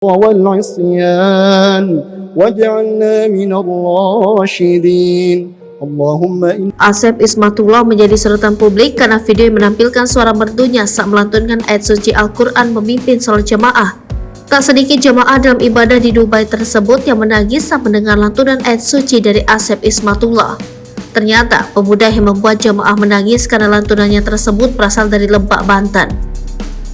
والعصيان واجعلنا من الراشدين اللهم Asep Ismatullah menjadi sorotan publik karena video yang menampilkan suara merdunya saat melantunkan ayat suci Al-Quran memimpin sholat jamaah. Tak sedikit jamaah dalam ibadah di Dubai tersebut yang menangis saat mendengar lantunan ayat suci dari Asep Ismatullah. Ternyata pemuda yang membuat jamaah menangis karena lantunannya tersebut berasal dari Lebak, Banten.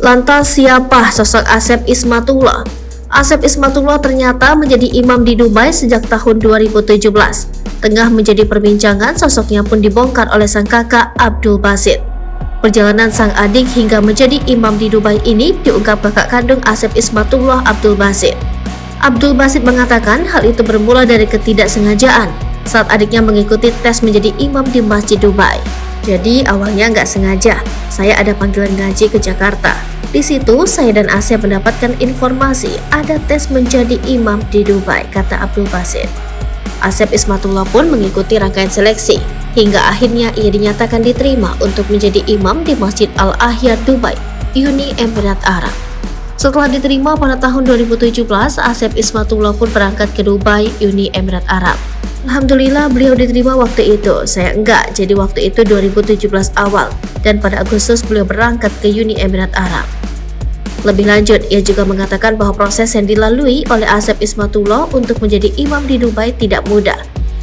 Lantas siapa sosok Asep Ismatullah? Asep Ismatullah ternyata menjadi imam di Dubai sejak tahun 2017. Tengah menjadi perbincangan, sosoknya pun dibongkar oleh sang kakak Abdul Basit. Perjalanan sang adik hingga menjadi imam di Dubai ini diungkap kakak kandung Asep Ismatullah, Abdul Basit. Abdul Basit mengatakan hal itu bermula dari ketidaksengajaan saat adiknya mengikuti tes menjadi imam di Masjid Dubai. Jadi awalnya nggak sengaja, saya ada panggilan ngaji ke Jakarta. Di situ saya dan Asep mendapatkan informasi ada tes menjadi imam di Dubai, kata Abdul Basit. Asep Ismatullah pun mengikuti rangkaian seleksi, hingga akhirnya ia dinyatakan diterima untuk menjadi imam di Masjid Al-Ahya Dubai, Uni Emirat Arab. Setelah diterima pada tahun 2017, Asep Ismatullah pun berangkat ke Dubai, Uni Emirat Arab. Alhamdulillah beliau diterima waktu itu, saya enggak, jadi waktu itu 2017 awal, dan pada Agustus beliau berangkat ke Uni Emirat Arab. Lebih lanjut, ia juga mengatakan bahwa proses yang dilalui oleh Asep Ismatullah untuk menjadi imam di Dubai tidak mudah.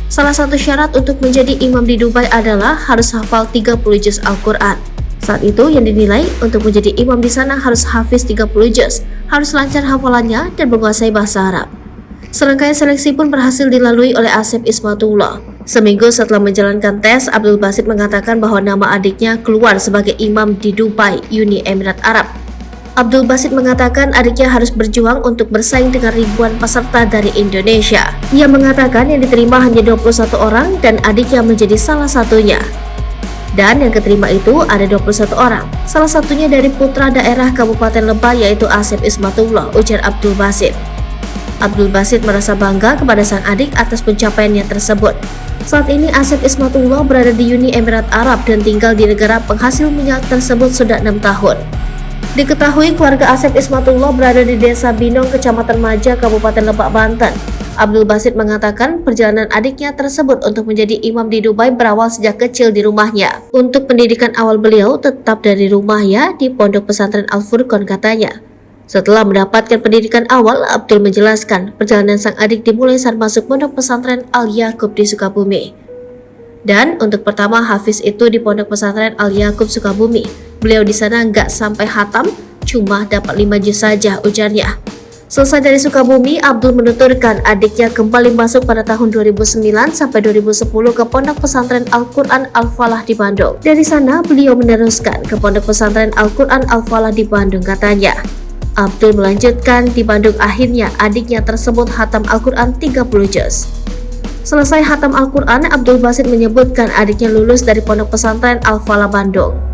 Salah satu syarat untuk menjadi imam di Dubai adalah harus hafal 30 juz Al-Quran. Saat itu yang dinilai untuk menjadi imam di sana harus hafiz 30 juz, harus lancar hafalannya dan menguasai bahasa Arab. Serangkaian seleksi pun berhasil dilalui oleh Asep Ismatullah. Seminggu setelah menjalankan tes, Abdul Basit mengatakan bahwa nama adiknya keluar sebagai imam di Dubai, Uni Emirat Arab. Abdul Basit mengatakan adiknya harus berjuang untuk bersaing dengan ribuan peserta dari Indonesia. Ia mengatakan yang diterima hanya 21 orang dan adiknya menjadi salah satunya. Dan yang keterima itu ada 21 orang, salah satunya dari putra daerah Kabupaten Lebak yaitu Asep Ismatullah, ujar Abdul Basit. Abdul Basit merasa bangga kepada sang adik atas pencapaiannya tersebut. Saat ini Asep Ismatullah berada di Uni Emirat Arab dan tinggal di negara penghasil minyak tersebut sudah 6 tahun. Diketahui keluarga Asep Ismatullah berada di Desa Binong, Kecamatan Maja, Kabupaten Lebak, Banten. Abdul Basit mengatakan perjalanan adiknya tersebut untuk menjadi imam di Dubai berawal sejak kecil di rumahnya. Untuk pendidikan awal beliau tetap dari rumah ya, di Pondok Pesantren Al-Furqan katanya. Setelah mendapatkan pendidikan awal, Abdul menjelaskan perjalanan sang adik dimulai saat masuk Pondok Pesantren Al-Yaqub di Sukabumi. Dan untuk pertama hafiz itu di Pondok Pesantren Al-Yaqub Sukabumi. Beliau di sana nggak sampai hatam, cuma dapat 5 juz saja, ujarnya. Selesai dari Sukabumi, Abdul menuturkan adiknya kembali masuk pada tahun 2009 sampai 2010 ke Pondok Pesantren Al-Quran Al-Falah di Bandung. Dari sana beliau meneruskan ke Pondok Pesantren Al-Quran Al-Falah di Bandung katanya. Abdul melanjutkan di Bandung akhirnya adiknya tersebut hatam Al-Quran 30 juz. Selesai hatam Al-Quran, Abdul Basit menyebutkan adiknya lulus dari Pondok Pesantren Al-Falah Bandung.